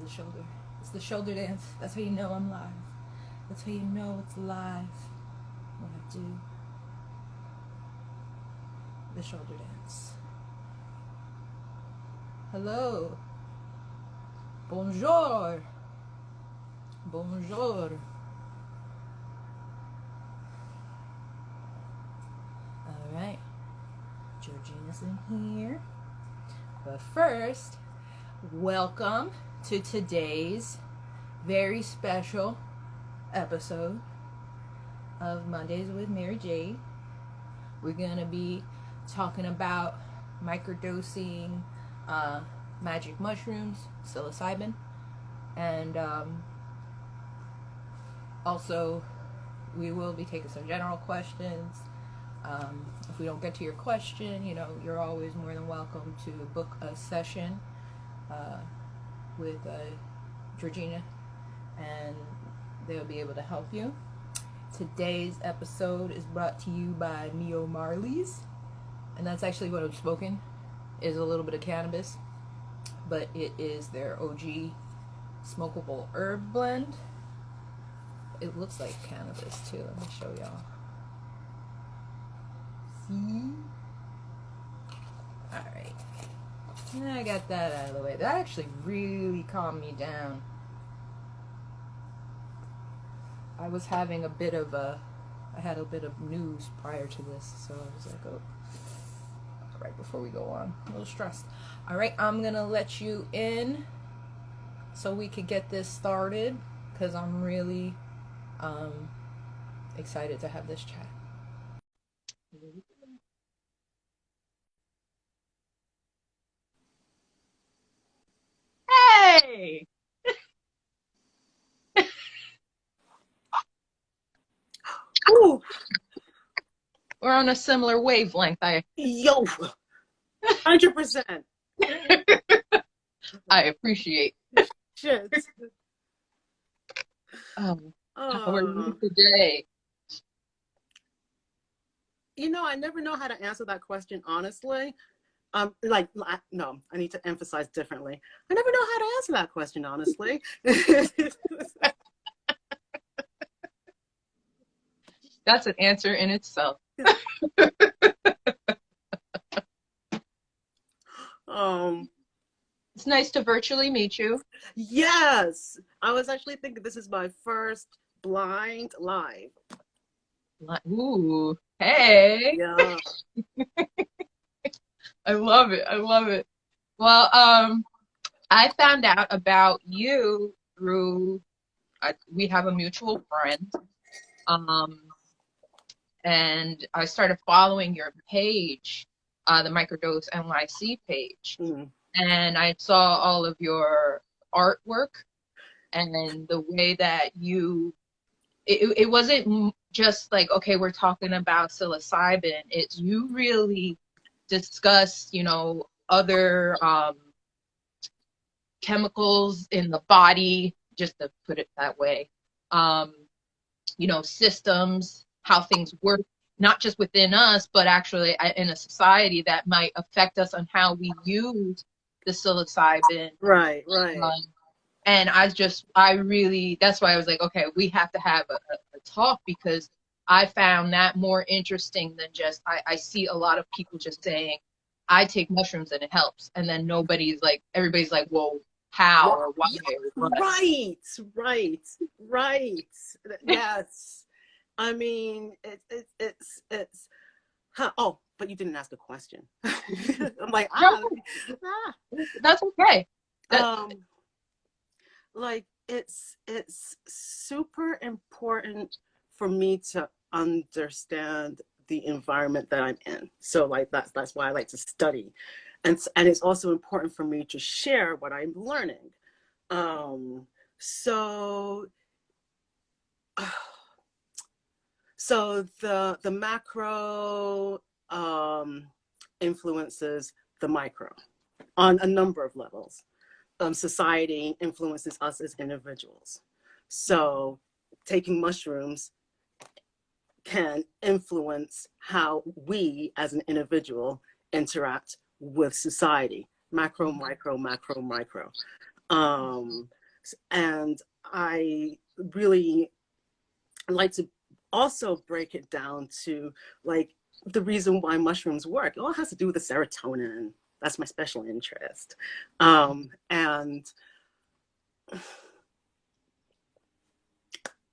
the shoulder. It's the shoulder dance. That's how you know I'm live. That's how you know it's live when I do the shoulder dance. Hello. Bonjour. Bonjour. Alright. Georgina's in here. But first, welcome to today's very special episode of Mondays with MaryJade. We're going to be talking about microdosing magic mushrooms, psilocybin, and also we will be taking some general questions. If we don't get to your question, you're always more than welcome to book a session with Georgina, and they'll be able to help you. Today's episode is brought to you by Neo Marley's, and that's actually what I'm smoking, is a little bit of cannabis, but it is their OG smokable herb blend. It looks like cannabis too. Let me show y'all. See? Alright. I got that out of the way. That actually really calmed me down. I was having I had a bit of news prior to this, so I was like, oh, right before we go on, a little stressed. Alright, I'm gonna let you in so we could get this started, because I'm really excited to have this chat. Hey! Ooh. We're on a similar wavelength. Yo, 100%. I appreciate Shit. How are you today? I never know how to answer that question honestly. No, I need to emphasize differently. I never know how to answer that question honestly. That's an answer in itself. It's nice to virtually meet you. Yes, I was actually thinking this is my first blind live. Ooh, hey. Yeah. I love it. I love it. Well, I found out about you through, we have a mutual friend. And I started following your page, the Microdose NYC page. Mm-hmm. And I saw all of your artwork and the way that it wasn't just like, okay, we're talking about psilocybin. It's you really discuss, other chemicals in the body, just to put it that way, systems, how things work, not just within us, but actually in a society that might affect us on how we use the psilocybin. Right. And I really, that's why I was like, okay, we have to have a talk, because I found that more interesting than just, I see a lot of people just saying, I take mushrooms and it helps. And then everybody's like, well, how or why? Or what? Right. Yes. I mean, it's oh, but you didn't ask a question. I'm like, That's okay. It's super important for me to understand the environment that I'm in. So that's why I like to study. And it's also important for me to share what I'm learning. So the macro influences the micro on a number of levels. Society influences us as individuals. So taking mushrooms can influence how we as an individual interact with society. Macro, micro, macro, micro. And I really like to also break it down to like the reason why mushrooms work. It all has to do with the serotonin. That's my special interest.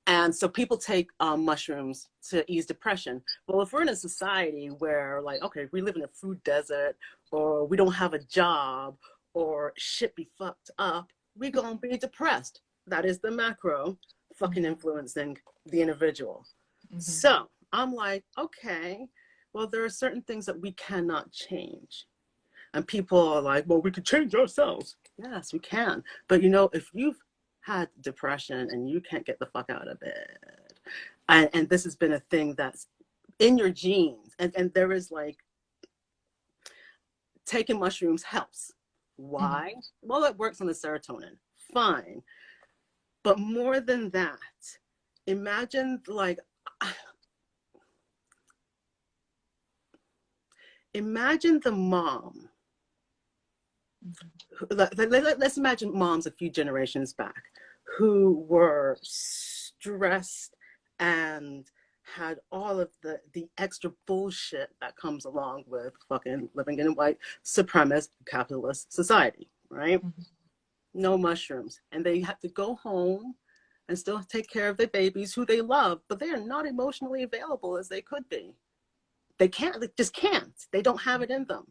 And so people take mushrooms to ease depression. Well, if we're in a society where, like, okay, we live in a food desert, or we don't have a job, or shit be fucked up, we gonna be depressed. That is the macro fucking influencing the individual. Mm-hmm. So I'm like, okay, well, there are certain things that we cannot change. And people are like, well, we could change ourselves. Yes, we can. But you know, if you've had depression and you can't get the fuck out of bed, and this has been a thing that's in your genes, and there is like, taking mushrooms helps. Why? Mm-hmm. Well, it works on the serotonin. Fine. But more than that, imagine like, imagine the mom. Let's imagine moms a few generations back who were stressed and had all of the extra bullshit that comes along with fucking living in a white supremacist capitalist society, right? Mm-hmm. No mushrooms. And they have to go home and still take care of their babies who they love, but they are not emotionally available as they could be. They can't, they just can't. They don't have it in them.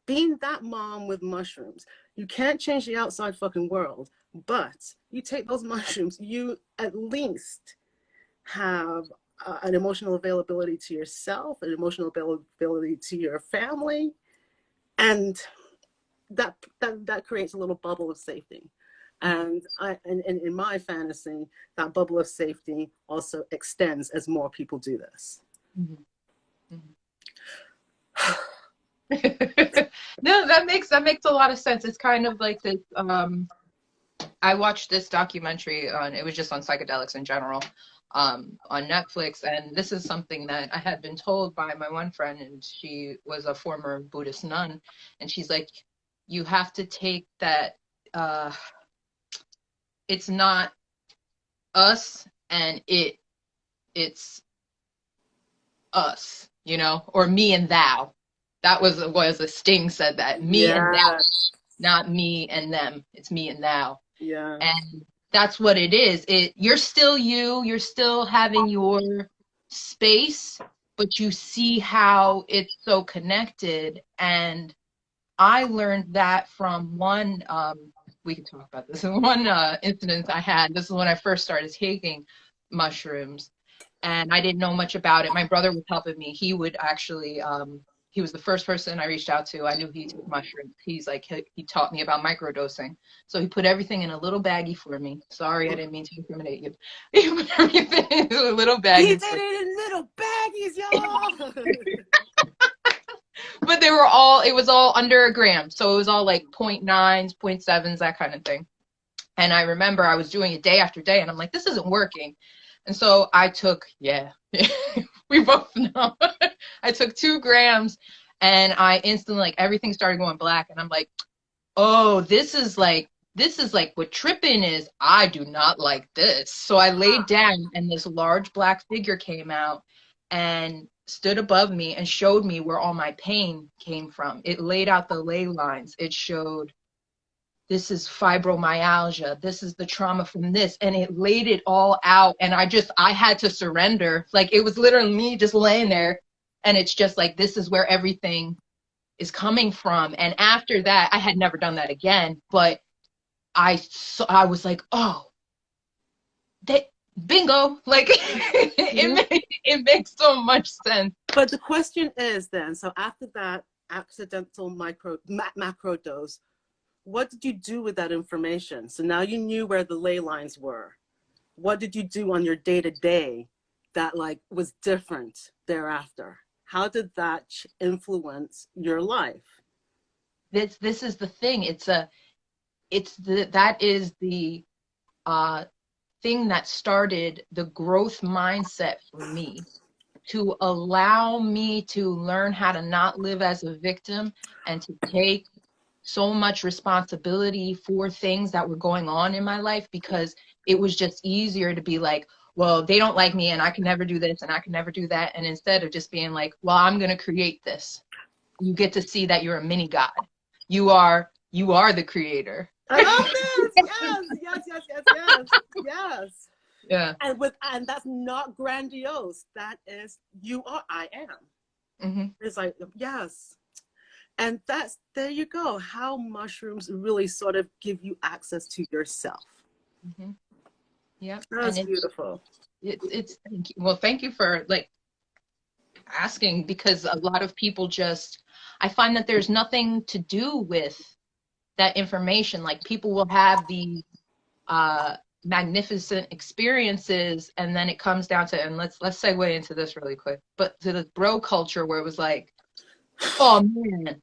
Being that mom with mushrooms, you can't change the outside fucking world, but you take those mushrooms, you at least have an emotional availability to yourself, an emotional availability to your family, and that creates a little bubble of safety. And in my fantasy, that bubble of safety also extends as more people do this. Mm-hmm. Mm-hmm. No, that makes a lot of sense. It's kind of like this. I watched this documentary it was just on psychedelics in general, on Netflix, and this is something that I had been told by my one friend, and she was a former Buddhist nun, and she's like, you have to take that. It's not us and it's us, you know, or me and thou. That was a Sting said that. Me and thou, not me and them. It's me and thou. Yeah. And that's what it is. You're still you're still having your space, but you see how it's so connected. And I learned that from one, we can talk about this, one incident I had. This is when I first started taking mushrooms, and I didn't know much about it. My brother was helping me. He would actually, he was the first person I reached out to. I knew he took mushrooms. He's like, he taught me about microdosing. So he put everything in a little baggie for me. Sorry, I didn't mean to incriminate you. He put everything in a little baggie. He did it in little baggies, y'all. But it was all under a gram. So it was all like 0.9s, 0.7s, that kind of thing. And I remember I was doing it day after day, and I'm like, this isn't working. And so I took, we both know. I took 2 grams, and I instantly, like, everything started going black. And I'm like, oh, this is like what tripping is. I do not like this. So I laid down, and this large black figure came out and stood above me and showed me where all my pain came from. It laid out the ley lines. It showed, this is fibromyalgia, this is the trauma from this, and it laid it all out. And I had to surrender. Like, it was literally me just laying there, and it's just like, this is where everything is coming from. And after that, I had never done that again, but I was like, oh, bingo, like, it makes so much sense. But the question is then, so after that accidental macro dose, what did you do with that information? So now you knew where the ley lines were. What did you do on your day-to-day that like was different thereafter? How did that influence your life? This is the thing. That is the thing that started the growth mindset for me, to allow me to learn how to not live as a victim and to take so much responsibility for things that were going on in my life, because it was just easier to be like, well, they don't like me and I can never do this and I can never do that. And instead of just being like, well, I'm going to create this, you get to see that you're a mini God. You are the creator. I love this. Yes. Yeah. And that's not grandiose. That is, you are, I am. Mm-hmm. It's like, yes. And there you go. How mushrooms really sort of give you access to yourself. Mm-hmm. Yeah. That's beautiful. It's well, thank you for like asking, because a lot of people I find that there's nothing to do with that information. Like, people will have the magnificent experiences, and then it comes down to, and let's segue into this really quick, but to the bro culture where it was like, oh man,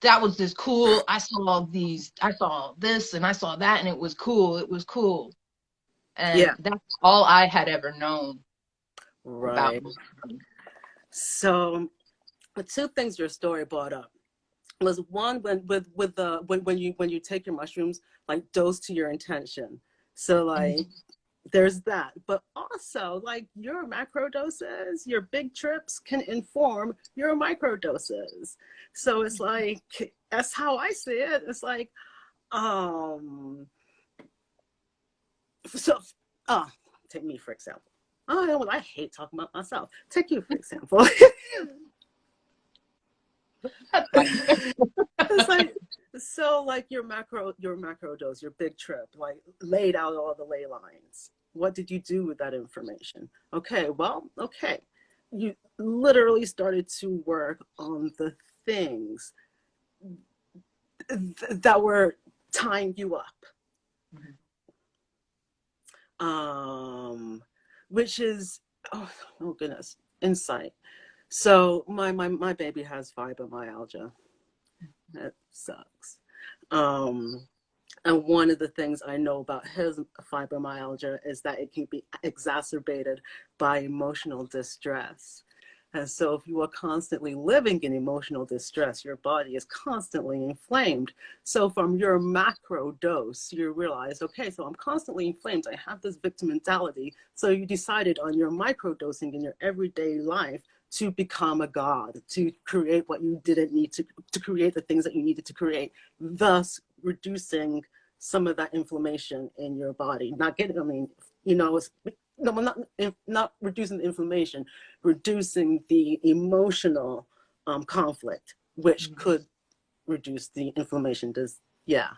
that was this cool, I saw this and I saw that and it was cool. And that's all I had ever known. Right. About. So the two things your story brought up was one, when you take your mushrooms, like, dose to your intention. So like there's that, but also like your macro doses, your big trips can inform your micro doses. So it's like, that's how I see it. It's like, take me for example. Oh, well, I hate talking about myself. Take you for example. It's like, so like your macro dose, your big trip, like, laid out all the ley lines. What did you do with that information? Okay, you literally started to work on the things that were tying you up. Which is, oh goodness, insight. So my baby has fibromyalgia. That sucks. And one of the things I know about his fibromyalgia is that it can be exacerbated by emotional distress. And so if you are constantly living in emotional distress, your body is constantly inflamed. So from your macro dose, you realize, okay, so I'm constantly inflamed. I have this victim mentality. So you decided on your micro dosing in your everyday life to become a god, to create what you didn't need to create the things that you needed to create, thus reducing some of that inflammation in your body. Not reducing the inflammation, reducing the emotional conflict, which could reduce the inflammation. Yeah.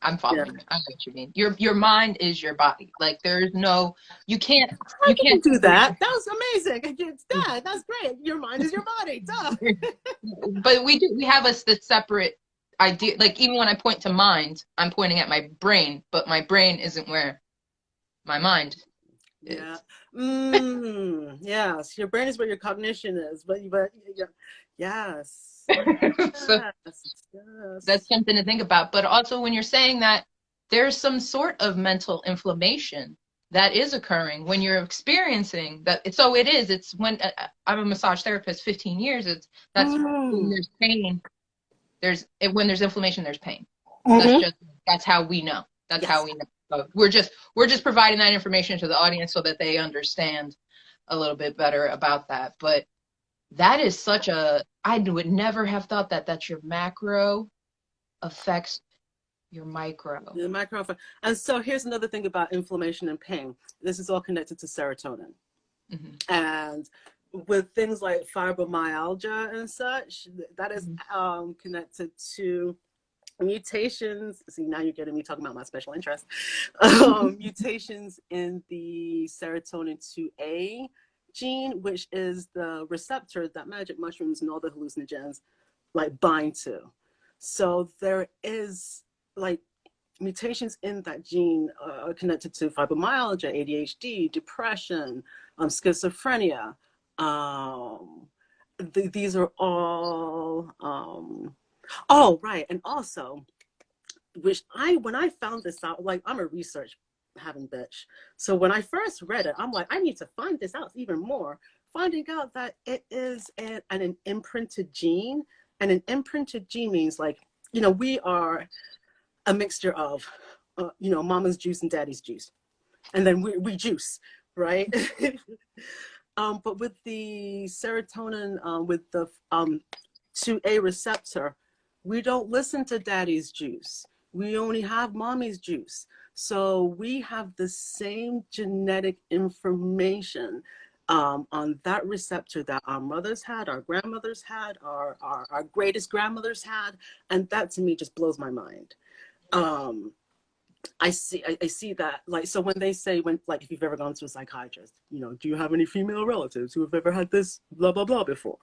I'm following. Yeah. I know what you mean. Your mind is your body. Like, there's no, you can't do that. That was amazing. That's great. Your mind is your body. Duh. But we have this separate idea. Like, even when I point to mind, I'm pointing at my brain, but my brain isn't where my mind is. Yeah. Yes. Your brain is where your cognition is, but yes. So that's something to think about. But also, when you're saying that there's some sort of mental inflammation that is occurring when you're experiencing that. It's when I'm a massage therapist, 15 years. When there's pain. When there's inflammation, there's pain. That's how we know. That's how we know. So we're just providing that information to the audience so that they understand a little bit better about that. But that is I would never have thought that your macro affects your micro. The micro. And so here's another thing about inflammation and pain. This is all connected to serotonin. Mm-hmm. And with things like fibromyalgia and such, that is connected to mutations. See, now you're getting me talking about my special interest. Mutations in the serotonin 2A gene, which is the receptor that magic mushrooms and all the hallucinogens like bind to. So there is like mutations in that gene connected to fibromyalgia, ADHD, depression, schizophrenia. These are all right. And also, when I found this out, like, I'm a research having bitch. So when I first read it, I'm like, I need to find this out even more. Finding out that it is an imprinted gene, and an imprinted gene means like we are a mixture of, mama's juice and daddy's juice. And then we juice, right? But with the serotonin, with the 2A receptor, we don't listen to daddy's juice. We only have mommy's juice. So we have the same genetic information on that receptor that our mothers had, our grandmothers had, our greatest grandmothers had. And that to me just blows my mind. I see that, like, so when they say, like, if you've ever gone to a psychiatrist, do you have any female relatives who have ever had this blah blah blah before?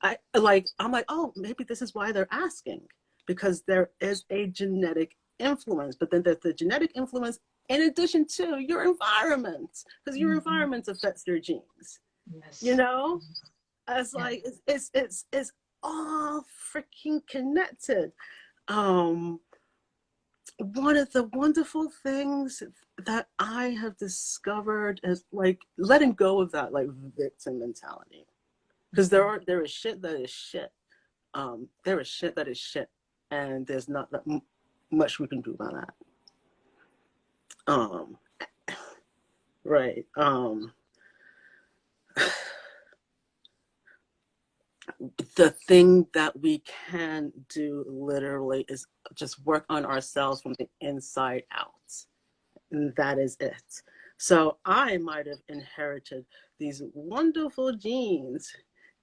I'm like, oh, maybe this is why they're asking, because there is a genetic influence, but then there's the genetic influence in addition to your environment, because your environment affects your genes. Yes. It's like it's all freaking connected. One of the wonderful things that I have discovered is, like, letting go of that, like, victim mentality, because there is shit that is shit. There is shit that is shit, and there's not that much we can do about that. Right. The thing that we can do literally is just work on ourselves from the inside out. And that is it. So I might have inherited these wonderful genes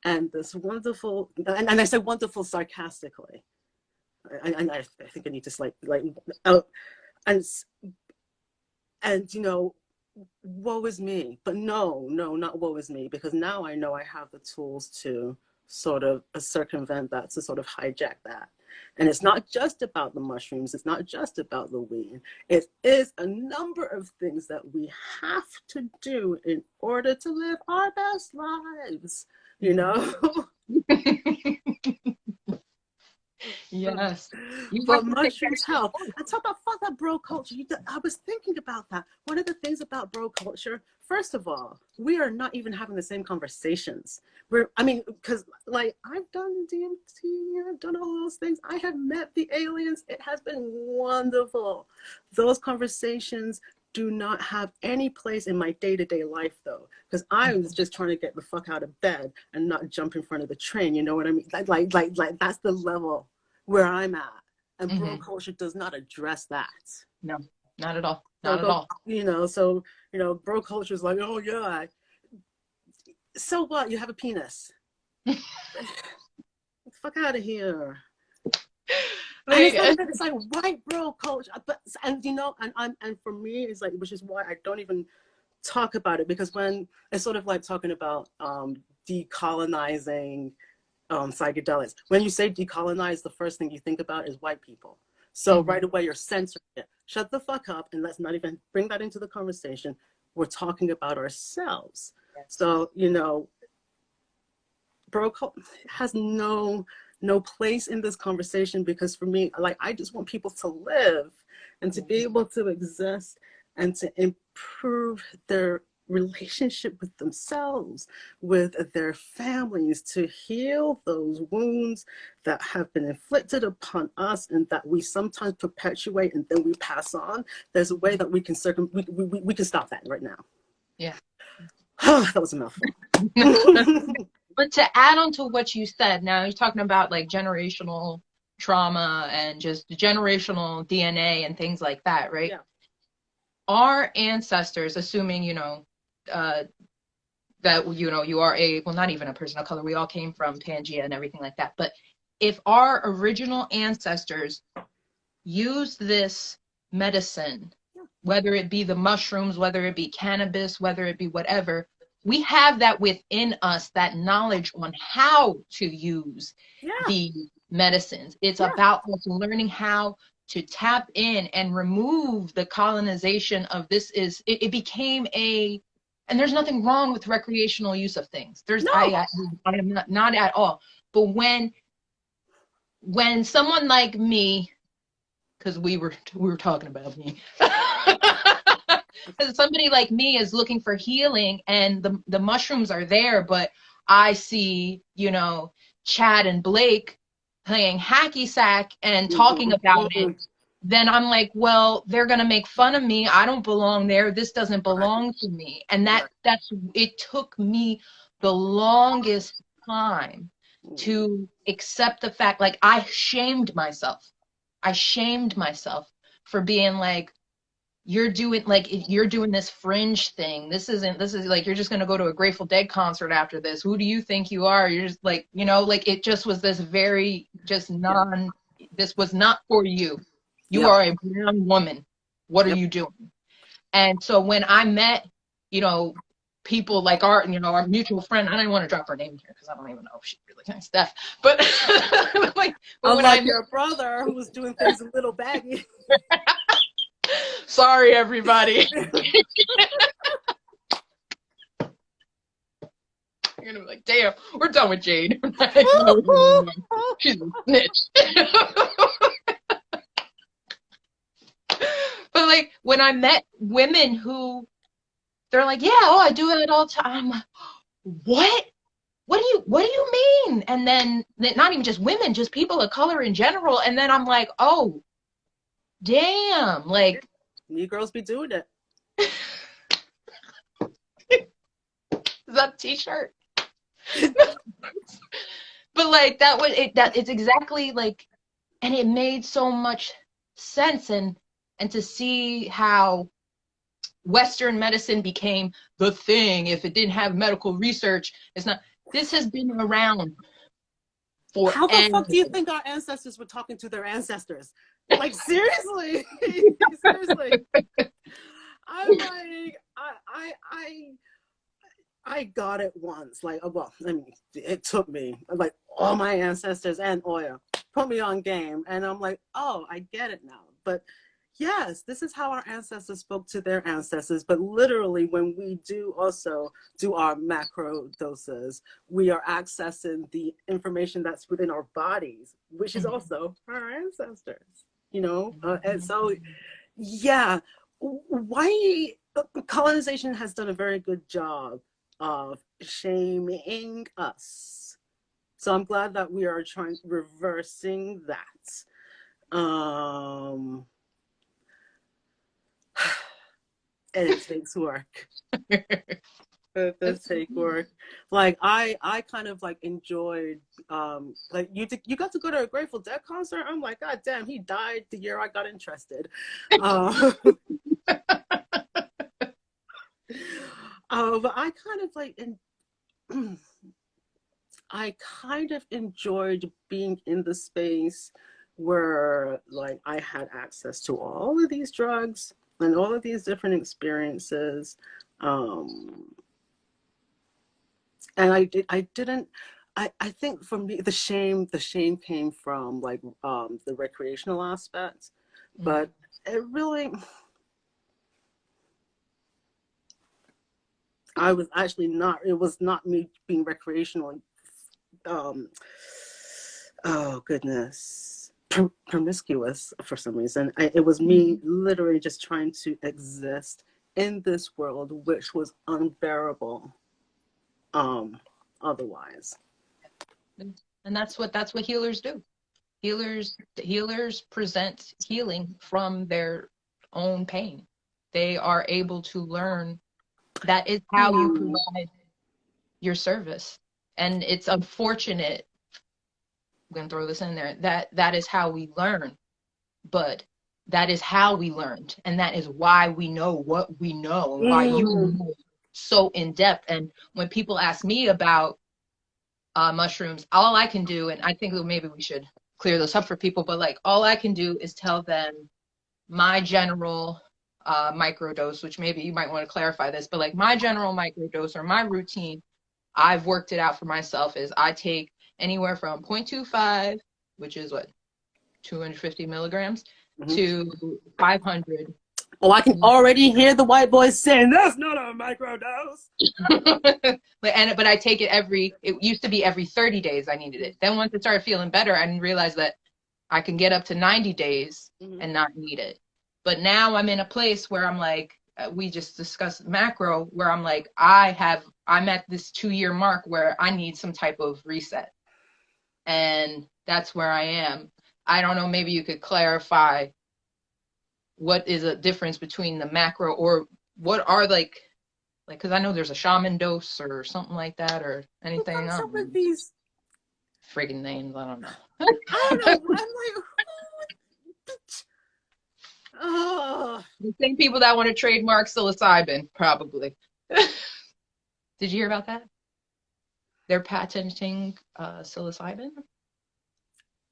and this wonderful, and I say wonderful sarcastically. I think I need to and woe is me. But no, not woe is me, because now I know I have the tools to sort of circumvent that, to sort of hijack that. And it's not just about the mushrooms, it's not just about the weed. It is a number of things that we have to do in order to live our best lives, Yes. But mushrooms help. And talk about, fuck that bro culture. I was thinking about that. One of the things about bro culture, first of all, we are not even having the same conversations. Because, like, I've done DMT, I've done all those things. I have met the aliens. It has been wonderful. Those conversations do not have any place in my day-to-day life, though, because I was just trying to get the fuck out of bed and not jump in front of the train. You know what I mean? Like that's the level where I'm at, and bro culture does not address that. No, not at all. Not at all. So bro culture is like, oh yeah, so what? You have a penis. Fuck out of here. It's like white bro culture, and for me, it's like, which is why I don't even talk about it, because when it's sort of like talking about decolonizing psychedelics, when you say decolonize, the first thing you think about is white people. So right away you're censoring it. Shut the fuck up, and let's not even bring that into the conversation. We're talking about ourselves. Yes. So bro culture has no place in this conversation, because for me, like, I just want people to live and to be able to exist and to improve their relationship with themselves, with their families, to heal those wounds that have been inflicted upon us and that we sometimes perpetuate and then we pass on. There's a way that we can we can stop that right now. Yeah. That was a mouthful. But to add on to what you said, now you're talking about, like, generational trauma and just generational DNA and things like that, right? Yeah. Our ancestors, assuming, that, you are not even a person of color, we all came from Pangea and everything like that. But if our original ancestors used this medicine, whether it be the mushrooms, whether it be cannabis, whether it be whatever, we have that within us, that knowledge on how to use the medicines. It's about us learning how to tap in and remove the colonization of this. It became and there's nothing wrong with recreational use of things. I am not at all. But when someone like me, because we were talking about me. Because somebody like me is looking for healing, and the mushrooms are there, but I see, Chad and Blake playing hacky sack and talking about it, then I'm like, well, they're going to make fun of me. I don't belong there. This doesn't belong to me. And that's, it took me the longest time to accept the fact, like, I shamed myself. I shamed myself for being like, you're doing this fringe thing. This is like, you're just going to go to a Grateful Dead concert after this. Who do you think you are? You're just like, you know, like, it just was this very just this was not for you. You are a brown woman. What are you doing? And so when I met, you know, people like our mutual friend, I don't want to drop her name here because I don't even know if she's really kind of stuff, but like, unlike your brother who was doing things a little baggy. Sorry, everybody. You're gonna be like, damn, we're done with Jade. She's a snitch. But like, when I met women who, they're like, yeah, oh, I do it all the time. What? What do you mean? And then not even just women, just people of color in general. And then I'm like, oh, damn, like, Negroes be doing it. Is that a t-shirt? But like, that was it, that it's exactly like, and it made so much sense. And to see how Western medicine became the thing. If it didn't have medical research, it's not. This has been around for. How the fuck do you think our ancestors were talking to their ancestors? Like, seriously, seriously. I'm like, I got it once. Like, well, I mean, it took me like all my ancestors and Oya put me on game, and I'm like, oh, I get it now. But yes, this is how our ancestors spoke to their ancestors. But literally, when we do also do our macro doses, we are accessing the information that's within our bodies, which is also our ancestors, you know? And so, yeah, why colonization has done a very good job of shaming us. So I'm glad that we are reversing that. And it takes work. It does take work. Like I kind of like enjoyed like you got to go to a Grateful Dead concert. I'm like, God damn, he died the year I got interested. But I kind of like I kind of enjoyed being in the space where like I had access to all of these drugs and all of these different experiences. And I think for me, the shame came from like the recreational aspect, but it really, I was actually not, it was not me being recreational. Oh goodness, promiscuous for some reason. It was me literally just trying to exist in this world, which was unbearable otherwise. And that's what healers do. Healers present healing from their own pain. They are able to learn. That is how you provide your service. And it's unfortunate, I'm going to throw this in there, that is how we learn. But that is how we learned. And that is why we know what we know, and why you know so in depth. And when people ask me about mushrooms, all I can do, and I think maybe we should clear this up for people, but like all I can do is tell them my general microdose, which maybe you might want to clarify this, but like my general microdose or my routine, I've worked it out for myself, is I take anywhere from 0.25, which is what, 250 milligrams, to 500. Oh, I can already hear the white boys saying, that's not a microdose. But I take it it used to be every 30 days I needed it. Then once it started feeling better, I realized that I can get up to 90 days and not need it. But now I'm in a place where I'm like, we just discussed macro, where I'm like, I'm at this 2-year mark where I need some type of reset. and that's where I am. I don't know, maybe you could clarify what is a difference between the macro, or what are like, because I know there's a shaman dose or something like that, or Who anything. comes I up don't with know. these? Friggin' names, I don't I know. don't know. I'm like, oh. The same people that want to trademark psilocybin, probably. Did you hear about that? They're patenting psilocybin.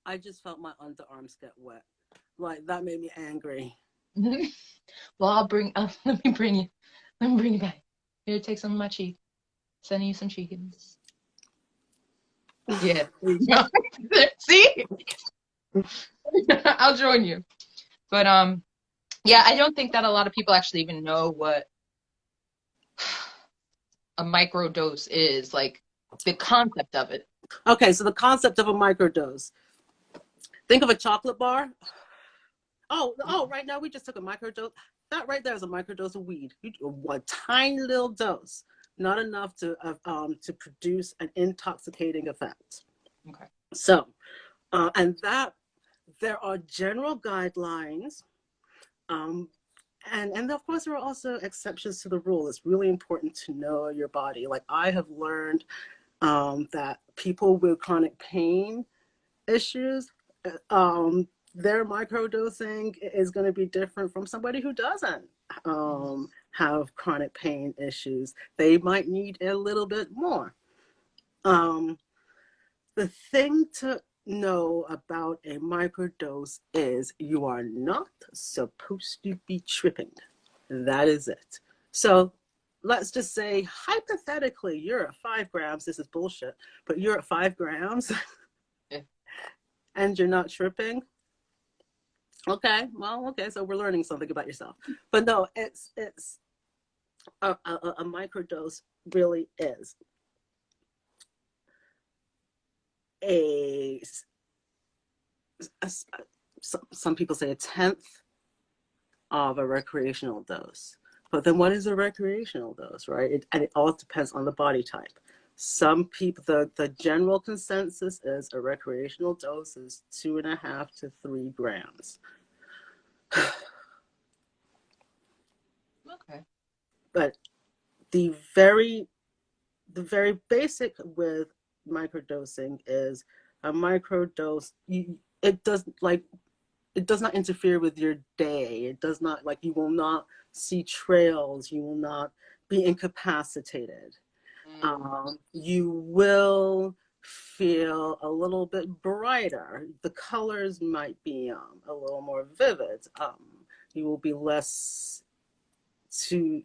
I just felt my underarms get wet. Like that made me angry. Well, let me bring you. Let me bring you back. Here, take some of my cheek. Sending you some chickens. Yeah. See? I'll join you. But yeah, I don't think that a lot of people actually even know what a microdose is, like the concept of it. Okay, so the concept of a microdose. Think of a chocolate bar. Oh, right now we just took a microdose. That right there is a microdose of weed. One tiny little dose, not enough to produce an intoxicating effect. Okay. So, and that there are general guidelines, and of course there are also exceptions to the rule. It's really important to know your body. Like I have learned that people with chronic pain issues, their microdosing is going to be different from somebody who doesn't have chronic pain issues. They might need a little bit more. The thing to know about a microdose is you are not supposed to be tripping. That is it. So let's just say, hypothetically, you're at 5 grams. This is bullshit, but you're at 5 grams and you're not tripping. Okay, well, okay, so we're learning something about yourself. But no, it's a microdose really is a some people say a tenth of a recreational dose. But then what is a recreational dose, right? And it all depends on the body type. Some people, the general consensus is a recreational dose is 2.5 to 3 grams. Okay. But the very basic with microdosing is a microdose. It does not interfere with your day. It does not, like, you will not see trails. You will not be incapacitated. You will feel a little bit brighter. The colors might be a little more vivid. You will be less slower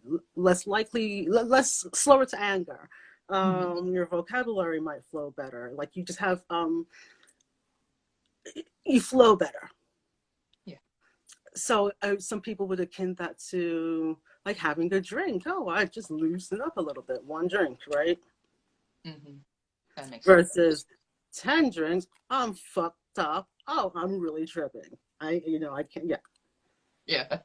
to anger. Your vocabulary might flow better. Like you just have you flow better. Yeah. So some people would akin that to like having a drink. Oh, I just loosen up a little bit. One drink, right? That makes Versus sense. 10 drinks, I'm fucked up. Oh, I'm really tripping. I can't. Yeah. Yeah.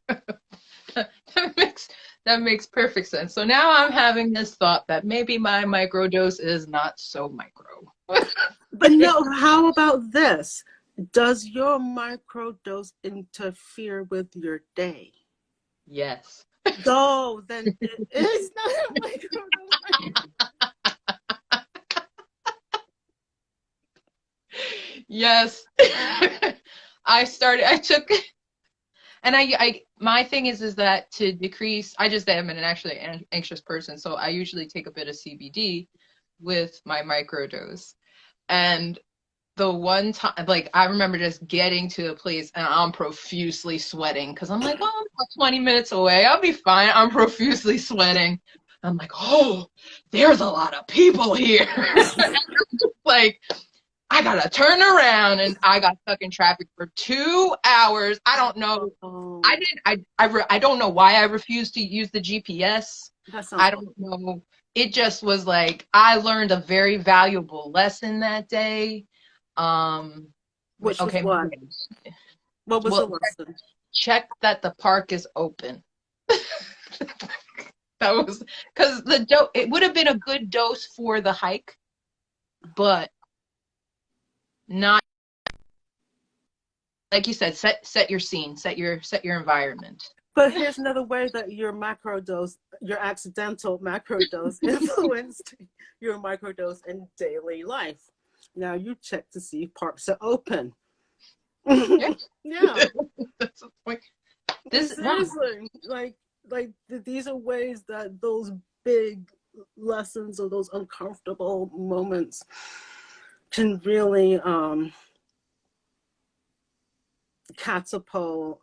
that makes perfect sense. So now I'm having this thought that maybe my microdose is not so micro. But no, how about this? Does your microdose interfere with your day? Yes. No, then it is not a microdose. Yes. My thing is that to decrease, I just am an actually anxious person, so I usually take a bit of CBD with my microdose. And the one time, like, I remember just getting to a place and I'm profusely sweating because I'm like, oh, I'm about 20 minutes away. I'll be fine. I'm profusely sweating. I'm like, oh, there's a lot of people here. Like, I gotta turn around, and I got stuck in traffic for 2 hours. I don't know. I don't know why I refused to use the GPS. I don't know. It just was like I learned a very valuable lesson that day. Which Okay. was what was the lesson? Check that the park is open. That was because it would have been a good dose for the hike, but not, like you said, set your scene, set your environment. But here's another way that your macrodose, your accidental macrodose influenced your microdose in daily life. Now you check to see if parks are open. Yeah. Yeah. That's the point. Seriously, these are ways that those big lessons or those uncomfortable moments can really catapult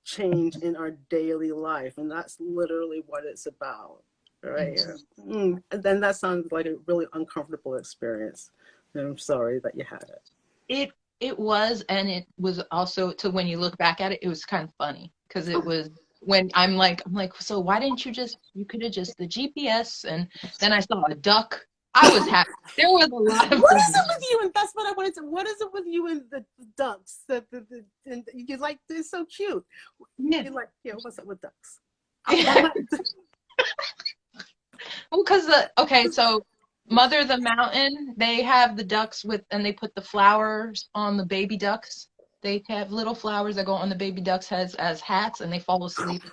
change in our daily life, and that's literally what it's about, right? And then that sounds like a really uncomfortable experience, and I'm sorry that you had it. It was, and it was also, to when you look back at it, it was kind of funny because it was when I'm like, so why didn't you could have just the GPS, and then I saw a duck. I was happy. There was a lot of what is it with you? And that's what I wanted to. What is it with you and the ducks? And you like, they're so cute. Yeah. You're like, yeah, what's up with ducks? Well, because okay, so Mother the Mountain, they have the ducks and they put the flowers on the baby ducks. They have little flowers that go on the baby ducks' heads as hats, and they fall asleep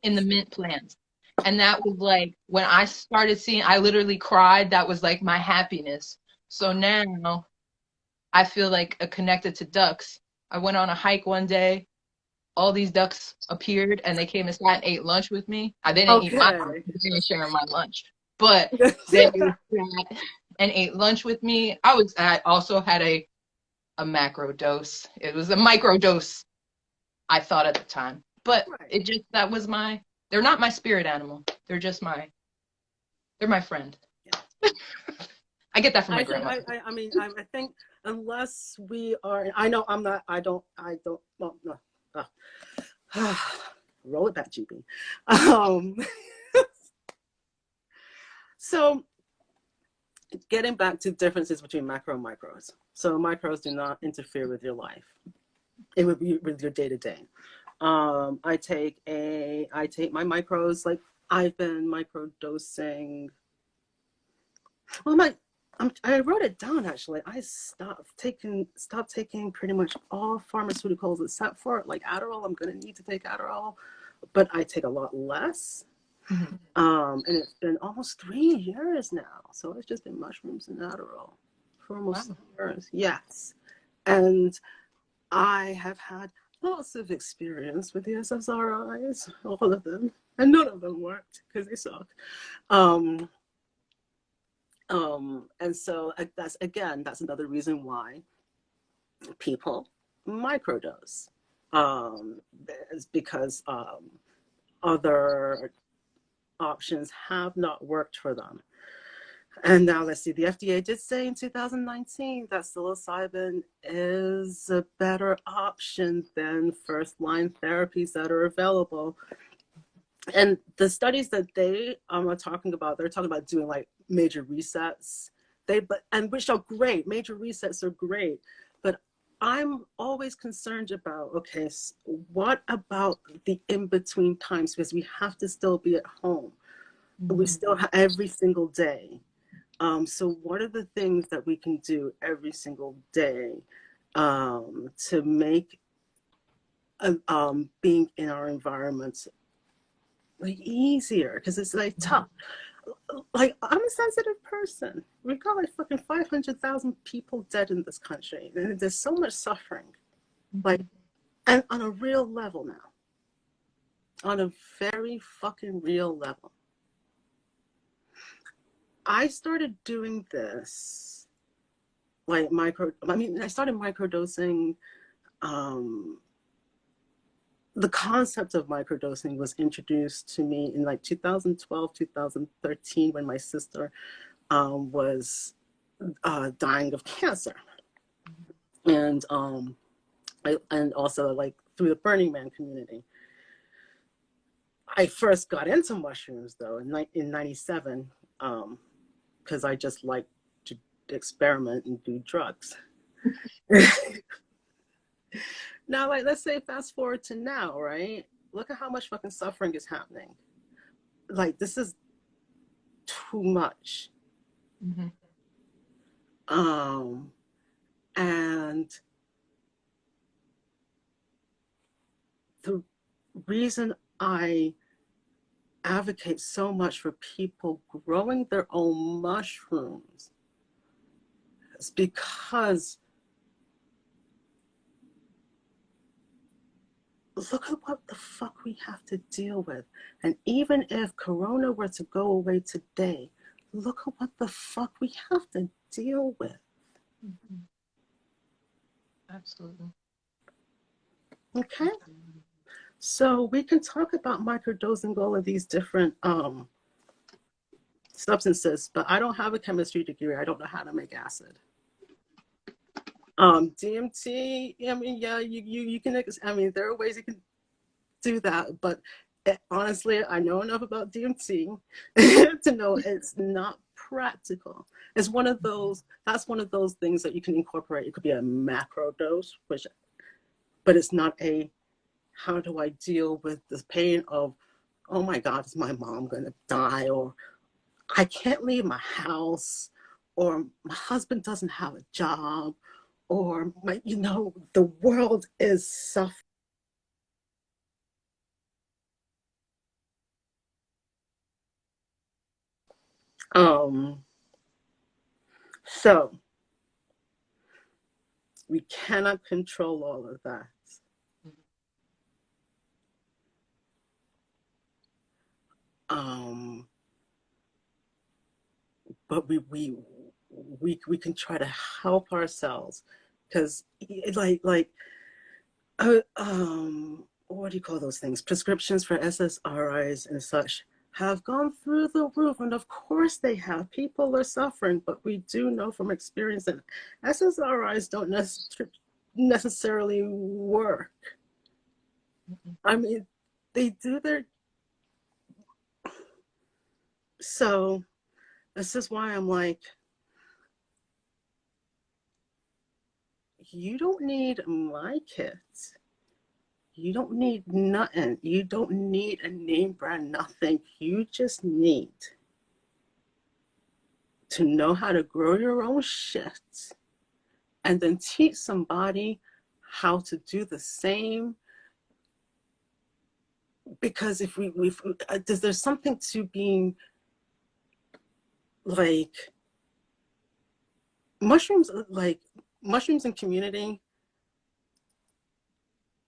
in the mint plants. And that was like, when I started seeing, I literally cried. That was like my happiness. So now I feel like connected to ducks. I went on a hike one day. All these ducks appeared, and they came and sat and ate lunch with me. I didn't eat my lunch. I didn't share my lunch. But they sat and ate lunch with me. I also had a macro dose. It was a microdose, I thought at the time. But it just, they're not my spirit animal. They're just they're my friend. Yeah. I get that from my grandma. I mean, I think unless we are, I know I'm not, I don't, well, no. Roll it back, GB. So getting back to differences between macro and micros. So micros do not interfere with your life. It would be with your day-to-day. I take my micros, like I've been microdosing. Well, I wrote it down actually. I stopped taking pretty much all pharmaceuticals except for like Adderall. I'm gonna need to take Adderall, but I take a lot less. Mm-hmm. And it's been almost 3 years now. So it's just been mushrooms and Adderall for almost 3 years. Yes. And I have had lots of experience with the SSRIs, all of them, and none of them worked because they suck. And so that's another reason why people microdose, is because other options have not worked for them. And now let's see, the FDA did say in 2019 that psilocybin is a better option than first-line therapies that are available. And the studies that they are talking about, they're talking about doing like major resets. Which are great. Major resets are great. But I'm always concerned about, okay, what about the in-between times? Because we have to still be at home. Mm-hmm. We still have every single day. So what are the things that we can do every single day to make being in our environments like easier? Because it's like tough. Like, I'm a sensitive person. We've got like fucking 500,000 people dead in this country, and there's so much suffering. Like, and on a real level now, on a very fucking real level. I started doing this, like I started microdosing. The concept of microdosing was introduced to me in like 2012, 2013, when my sister was dying of cancer. And also like through the Burning Man community. I first got into mushrooms though in 97, because I just like to experiment and do drugs. Now, like, let's say fast forward to now, right? Look at how much fucking suffering is happening. Like, this is too much. Mm-hmm. And the reason I advocate so much for people growing their own mushrooms is because look at what the fuck we have to deal with. And even if Corona were to go away today, look at what the fuck we have to deal with. Mm-hmm. Absolutely. Okay. So we can talk about microdosing all of these different substances, but I don't have a chemistry degree. I don't know how to make acid. DMT, I mean, yeah, you can, I mean, there are ways you can do that, but honestly, I know enough about DMT to know it's not practical. It's one of those, that's one of those things that you can incorporate. It could be a macro dose, but it's not a, how do I deal with this pain of, oh my God, is my mom gonna die? Or I can't leave my house, or my husband doesn't have a job, or my, you know, the world is suffering. So we cannot control all of that. But we can try to help ourselves, because what do you call those things? Prescriptions for SSRIs and such have gone through the roof, and of course they have. People are suffering, but we do know from experience that SSRIs don't necessarily work. I mean, they do their. So this is why I'm like, you don't need my kits. You don't need nothing. You don't need a name brand, nothing. You just need to know how to grow your own shit and then teach somebody how to do the same. Because if there's something to being like mushrooms in community.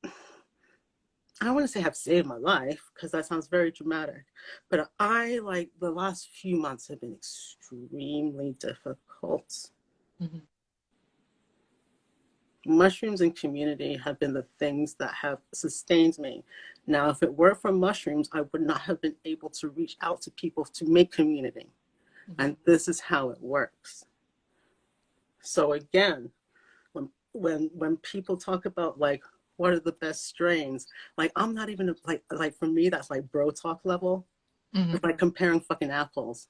I don't want to say have saved my life, because that sounds very dramatic, but I, like, the last few months have been extremely difficult. Mm-hmm. Mushrooms and community have been the things that have sustained me. Now, if it were for mushrooms, I would not have been able to reach out to people to make community. Mm-hmm. And this is how it works. So again, when people talk about, like, what are the best strains, like, I'm not even like for me, that's like bro talk level. Mm-hmm. It's like comparing fucking apples.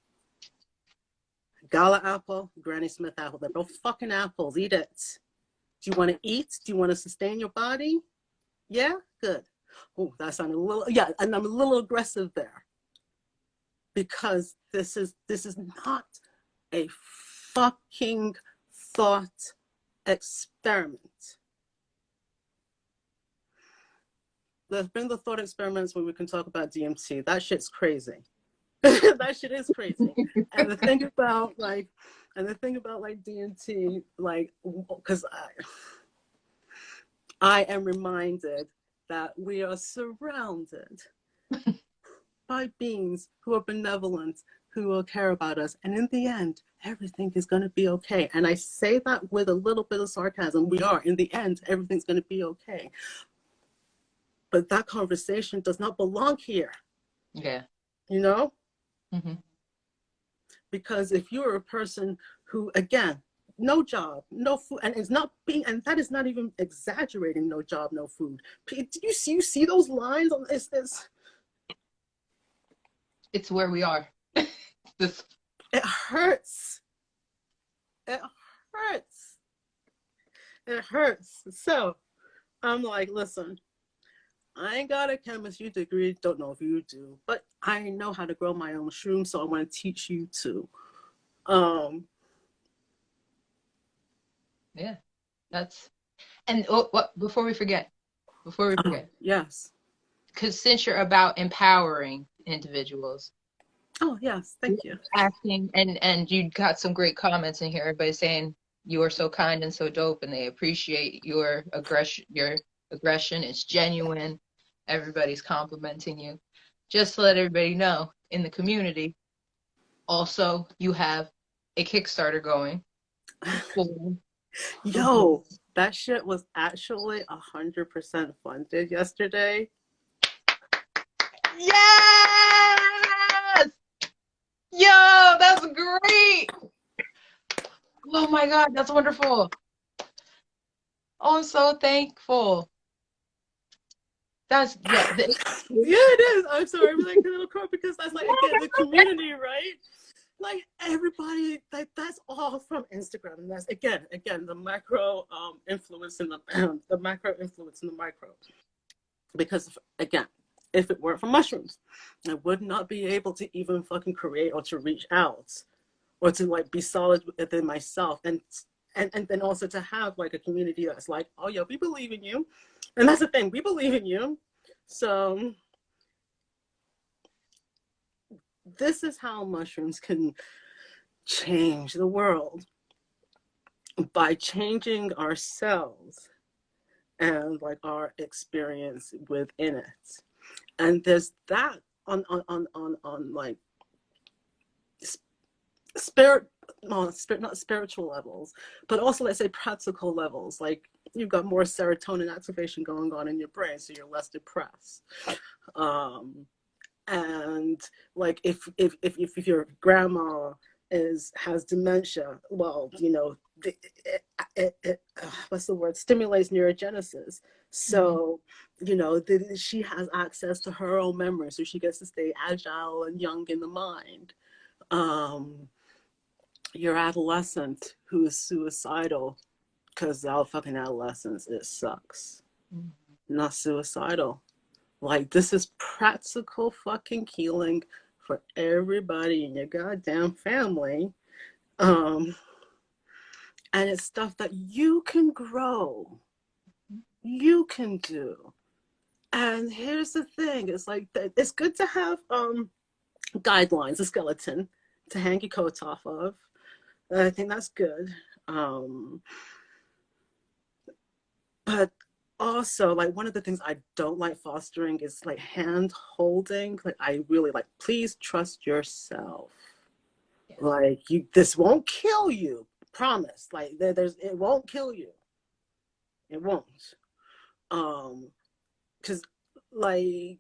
Gala apple, Granny Smith apple, they're both fucking apples. Eat it. Do you want to eat? Do you want to sustain your body? Yeah, good. Oh, that sounded a little, yeah, and I'm a little aggressive there, because this is not a fucking thought experiment. There's been the thought experiments where we can talk about DMT. That shit's crazy. That shit is crazy. And the thing about DMT, like, because I am reminded that we are surrounded by beings who are benevolent, who will care about us. And in the end, everything is going to be okay. And I say that with a little bit of sarcasm. We are. In the end, everything's going to be okay. But that conversation does not belong here. Yeah. You know? Mm-hmm. Because if you're a person who, again, no job, no food, and it's not being, and that is not even exaggerating, no job, no food. Do you see those lines on this? It's where we are. It hurts. It hurts. It hurts. So I'm like, listen, I ain't got a chemistry degree. Don't know if you do, but I know how to grow my own shrooms, so I want to teach you too. Yeah. That's, and what, before we forget, Yes. because since you're about empowering individuals, Oh, yes. Thank you. acting, and you got some great comments in here. Everybody saying you are so kind and so dope, and they appreciate your aggression. Your aggression is genuine. Everybody's complimenting you. Just to let everybody know, in the community, also you have a Kickstarter going for the book. Yo, that shit was actually 100% funded yesterday. Yes! Yo, that's great! Oh my God, that's wonderful. Oh, I'm so thankful. That's, yeah. Yeah, it is. I'm sorry, I'm like a little crowd because that's like again the community, right? Like everybody, like that's all from Instagram, and that's again the macro influence in the macro influence in the micro. Because again, if it weren't for mushrooms, I would not be able to even fucking create or to reach out or to like be solid within myself and then also to have like a community that's like, oh yeah, we believe in you, and that's the thing, we believe in you. So this is how mushrooms can change the world, by changing ourselves and like our experience within it. And there's that on like spirit, well, spirit, not spiritual levels, but also let's say practical levels. Like you've got more serotonin activation going on in your brain, so you're less depressed. And like if your grandma has dementia, well, you know, what's the word, stimulates neurogenesis. So you know, she has access to her own memory, so she gets to stay agile and young in the mind. Your adolescent who is suicidal, because our fucking adolescence, it sucks. Not suicidal. Like, this is practical fucking healing for everybody in your goddamn family. And it's stuff that you can grow, you can do. And here's the thing, it's like, it's good to have guidelines, a skeleton to hang your coats off of. I think that's good. But also, like, one of the things I don't like fostering is like hand holding. Like, I really like, please trust yourself. Yes. Like, this won't kill you, promise. Like, it won't kill you. It won't. Because like,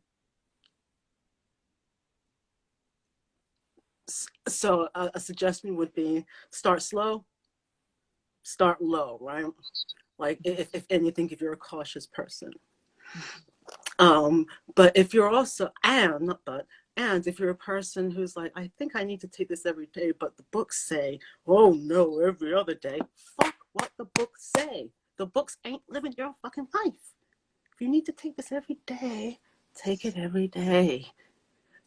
so a suggestion would be start slow, start low, right? Like, if anything, if you're a cautious person. But if you're also, and if you're a person who's like, I think I need to take this every day, but the books say, oh no, every other day. Fuck what the books say. The books ain't living your fucking life. If you need to take this every day, take it every day.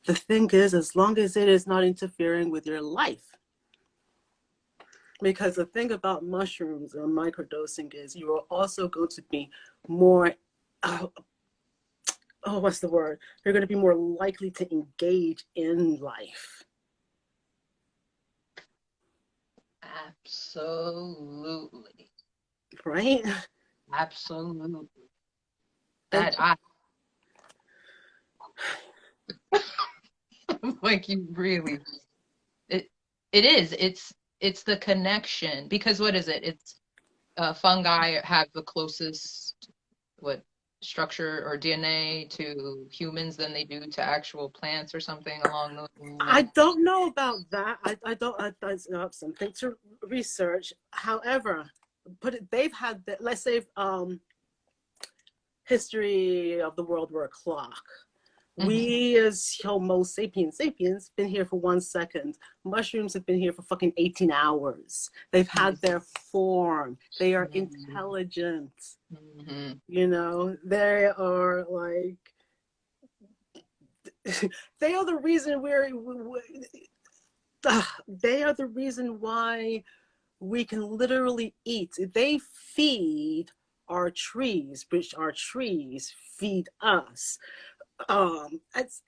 The thing is, as long as it is not interfering with your life. Because the thing about mushrooms or microdosing is you are also going to be more, what's the word? You're going to be more likely to engage in life. Absolutely. Right? Absolutely. And That I like, you really, it is. It's the connection, because what is it? It's fungi have the closest what structure or DNA to humans than they do to actual plants or something along those I lines. don't know about that. I don't, that's something to research. However, they've had, let's say, history of the world were a clock. We as Homo sapiens been here for 1 second. Mushrooms have been here for fucking 18 hours. They've had their form. They are intelligent. You know, they are like, they are the reason they are the reason why we can literally eat. They feed our trees, which our trees feed us. It's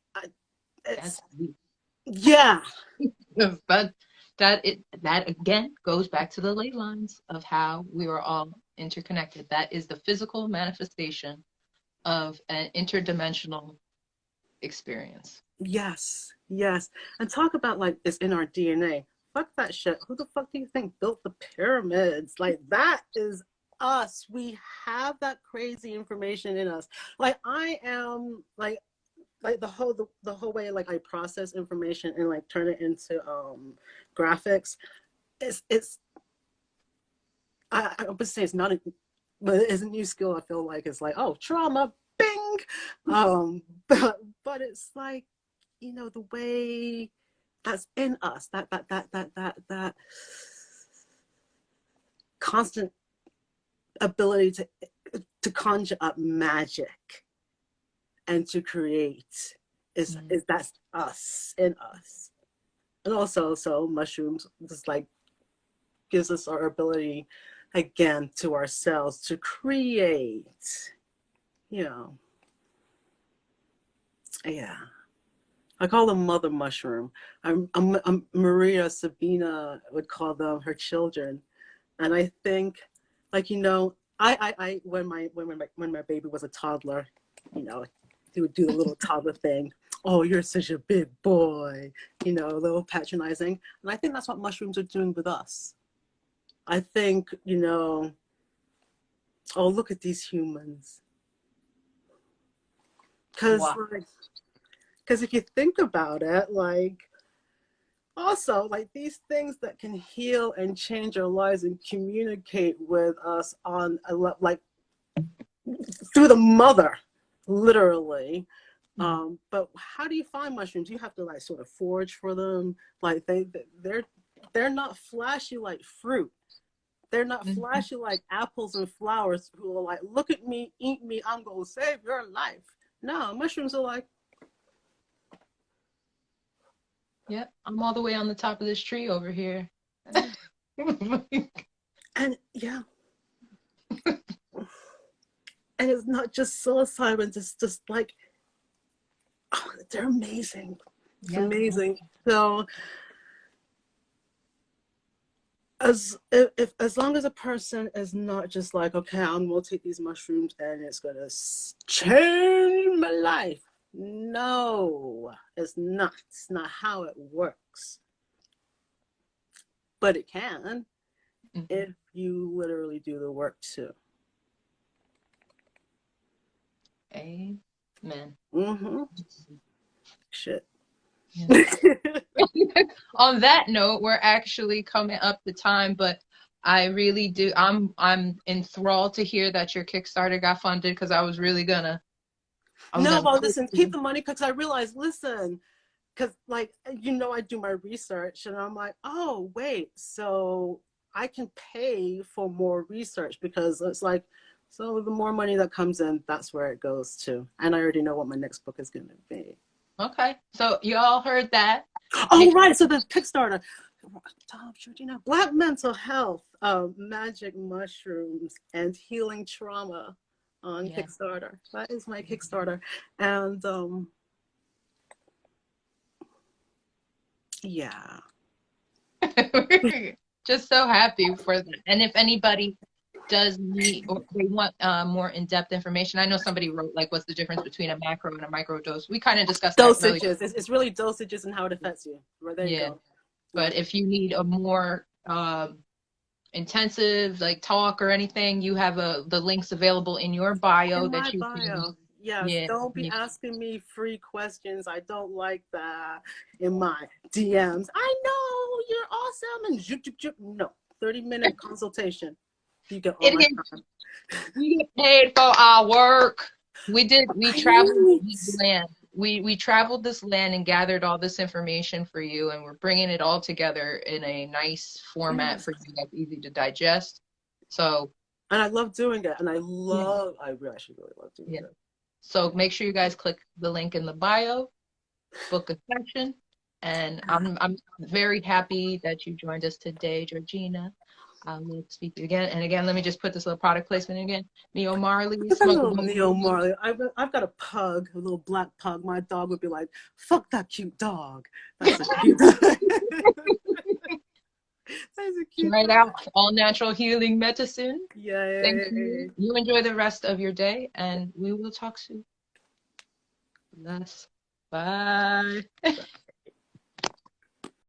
That's yeah, but that again goes back to the ley lines of how we are all interconnected. That is the physical manifestation of an interdimensional experience. yes, yes. And talk about like it's in our DNA. Fuck that shit. Who the fuck do you think built the pyramids? Like that is us. We have that crazy information in us. Like I am like the whole way like I process information and like turn it into graphics. It's I would say it's not a, but it's a new skill. I feel like it's like, oh, trauma, bing. But it's like, you know, the way that's in us, that constant ability to conjure up magic and to create is that's us, in us. And also, so mushrooms just like gives us our ability again to ourselves to create, you know. Yeah, I call them mother mushroom. I'm Maria Sabina would call them her children. And I think, like, you know, I when my baby was a toddler, you know, he would do the little toddler thing. Oh, you're such a big boy, you know, a little patronizing. And I think that's what mushrooms are doing with us. I think, you know, oh, look at these humans. Wow. Because if you think about it, like, also, like these things that can heal and change our lives and communicate with us on a like through the mother, literally. But how do you find mushrooms? You have to like sort of forage for them. Like they're not flashy like fruit. They're not flashy like apples and flowers who are like, look at me, eat me, I'm gonna save your life. No, mushrooms are like, Yep, I'm all the way on the top of this tree over here. and yeah. And it's not just psilocybin, it's just like, oh, they're amazing. It's amazing. So as long as a person is not just like, okay, I'm gonna take these mushrooms and it's gonna change my life. No, it's not. It's not how it works. But it can if you literally do the work too. Amen. Shit. On that note, we're actually coming up the time, but I really do. I'm enthralled to hear that your Kickstarter got funded because I was really gonna. No, well, listen, keep the money because I realized, listen, because like, you know, I do my research and I'm like, oh, wait, so I can pay for more research because it's like, so the more money that comes in, that's where it goes to. And I already know what my next book is going to be. Okay, so you all heard that. Oh, right. So the Kickstarter, Black mental health, magic mushrooms and healing trauma on Kickstarter. That is my Kickstarter. And yeah. Just so happy for them. And if anybody does need or they want more in-depth information, I know somebody wrote like what's the difference between a macro and a microdose. We kind of discussed that dosages. It's really dosages and how it affects you. Right, there you go. But if you need a more intensive like talk or anything, you have the links available in your bio that you can. Yes, don't be asking me free questions. I don't like that in my DMs. I know you're awesome and no, 30-minute consultation. You get all my time. We get paid for our work. We traveled this land. We traveled this land and gathered all this information for you, and we're bringing it all together in a nice format for you that's easy to digest. So, and I love doing it, and I actually really love doing it. So make sure you guys click the link in the bio, book a session, and I'm very happy that you joined us today, Georgina. I'll speak to you again. And again, let me just put this little product placement in again. Neo Marley, Look at little smuggle. Neo Marley. I've got a pug, a little black pug. My dog would be like, "Fuck that cute dog." That's a cute dog. That's a cute Try it dog. out. All natural healing medicine. Yay. Thank you. You enjoy the rest of your day, and we will talk soon. Bless. Bye.